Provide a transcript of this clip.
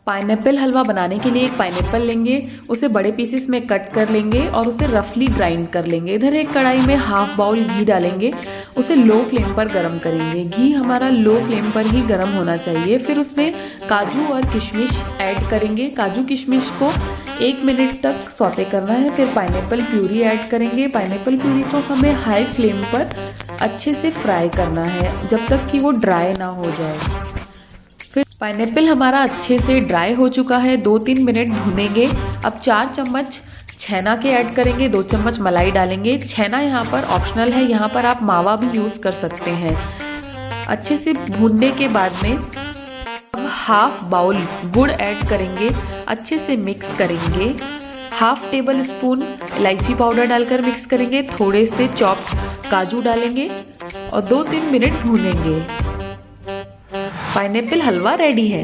Pineapple हलवा बनाने के लिए एक पाइनएप्पल लेंगे, उसे बड़े पीसेस में कट कर लेंगे और उसे रफली ग्राइंड कर लेंगे। इधर एक कढ़ाई में हाफ बाउल घी डालेंगे, उसे लो फ्लेम पर गरम करेंगे। घी हमारा लो फ्लेम पर ही गरम होना चाहिए। फिर उसमें काजू और किशमिश ऐड करेंगे। काजू किशमिश को 1 मिनट तक सौते करना है। फिर पाइनएप्पल प्यूरी ऐड करेंगे। पाइनएप्पल प्यूरी को हमें हाई फ्लेम पर अच्छे से फ्राई करना है जब तक कि वो ड्राई ना हो जाए। फिर पाइनएप्पल हमारा अच्छे से ड्राई हो चुका है, 2-3 मिनट भूनेंगे। अब 4 चम्मच छेना के ऐड करेंगे, 2 चम्मच मलाई डालेंगे। छेना यहाँ पर ऑप्शनल है, यहाँ पर आप मावा भी यूज़ कर सकते हैं। अच्छे से भूनने के बाद में अब हाफ बाउल गुड़ ऐड करेंगे, अच्छे से मिक्स करेंगे। हाफ टेबल स्पून इलायची पाउडर डालकर मिक्स करेंगे। थोड़े से चॉप्ड काजू डालेंगे और 2-3 मिनट भूनेंगे। पाइनएप्पल हलवा रेडी है।